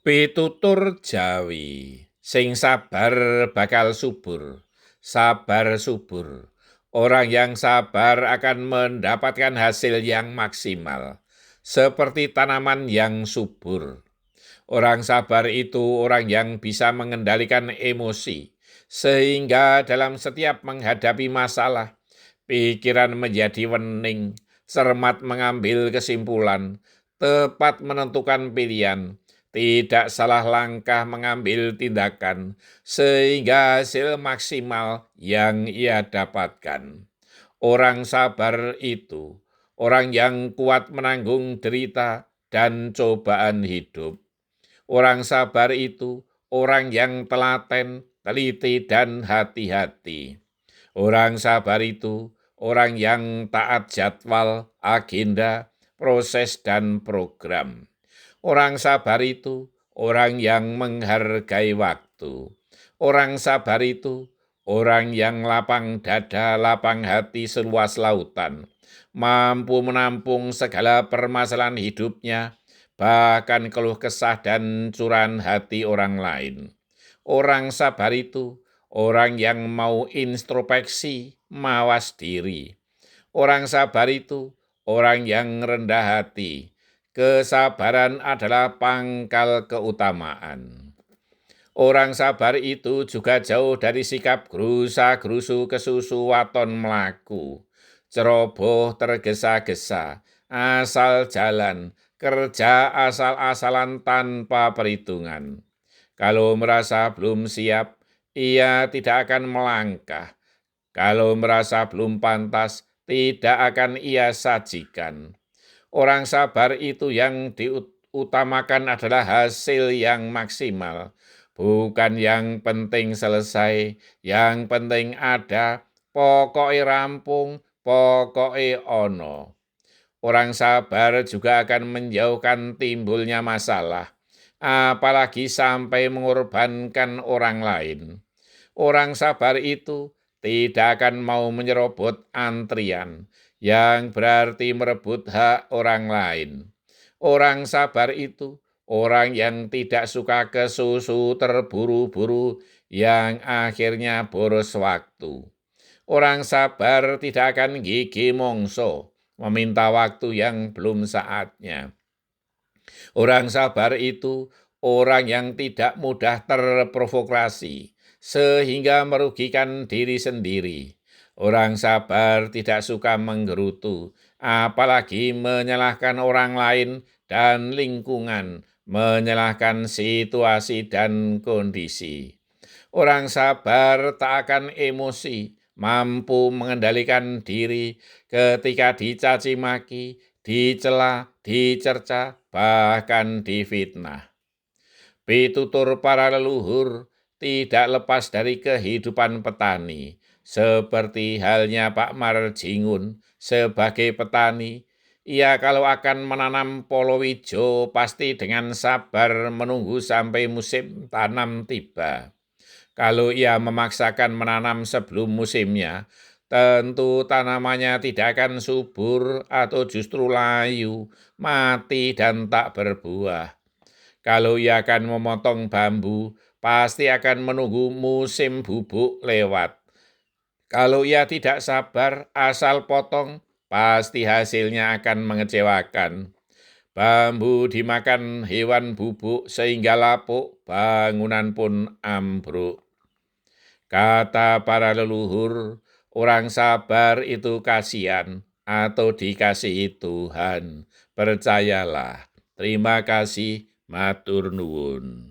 Pitutur Jawi, sing sabar bakal subur, sabar subur. Orang yang sabar akan mendapatkan hasil yang maksimal, seperti tanaman yang subur. Orang sabar itu orang yang bisa mengendalikan emosi, sehingga dalam setiap menghadapi masalah, pikiran menjadi wening, cermat mengambil kesimpulan, tepat menentukan pilihan, tidak salah langkah mengambil tindakan, sehingga hasil maksimal yang ia dapatkan. Orang sabar itu orang yang kuat menanggung derita dan cobaan hidup. Orang sabar itu orang yang telaten, teliti, dan hati-hati. Orang sabar itu orang yang taat jadwal, agenda, proses, dan program. Orang sabar itu orang yang menghargai waktu. Orang sabar itu orang yang lapang dada, lapang hati seluas lautan, mampu menampung segala permasalahan hidupnya, bahkan keluh kesah dan curahan hati orang lain. Orang sabar itu orang yang mau introspeksi, mawas diri. Orang sabar itu orang yang rendah hati. Kesabaran adalah pangkal keutamaan. Orang sabar itu juga jauh dari sikap gerusa-gerusu kesusu waton melaku, ceroboh tergesa-gesa, asal jalan, kerja asal-asalan tanpa perhitungan. Kalau merasa belum siap, ia tidak akan melangkah. Kalau merasa belum pantas, tidak akan ia sajikan. Orang sabar itu yang diutamakan adalah hasil yang maksimal, bukan yang penting selesai, yang penting ada, pokoknya rampung, pokoknya ono. Orang sabar juga akan menjauhkan timbulnya masalah, apalagi sampai mengorbankan orang lain. Orang sabar itu tidak akan mau menyerobot antrian, yang berarti merebut hak orang lain. Orang sabar itu orang yang tidak suka kesusu terburu-buru, yang akhirnya boros waktu. Orang sabar tidak akan gigi mongso, meminta waktu yang belum saatnya. Orang sabar itu orang yang tidak mudah terprovokasi, sehingga merugikan diri sendiri. Orang sabar tidak suka menggerutu, apalagi menyalahkan orang lain dan lingkungan, menyalahkan situasi dan kondisi. Orang sabar tak akan emosi, mampu mengendalikan diri ketika dicaci maki, dicela, dicerca, bahkan difitnah. Pitutur para leluhur tidak lepas dari kehidupan petani, seperti halnya Pak Marjingun sebagai petani. Ia kalau akan menanam polowijo pasti dengan sabar menunggu sampai musim tanam tiba. Kalau ia memaksakan menanam sebelum musimnya, tentu tanamannya tidak akan subur atau justru layu, mati dan tak berbuah. Kalau ia akan memotong bambu, pasti akan menunggu musim bubuk lewat. Kalau ia tidak sabar, asal potong, pasti hasilnya akan mengecewakan. Bambu dimakan hewan bubuk sehingga lapuk, bangunan pun ambruk. Kata para leluhur, orang sabar itu kasihan atau dikasihi Tuhan. Percayalah. Terima kasih, matur nuwun.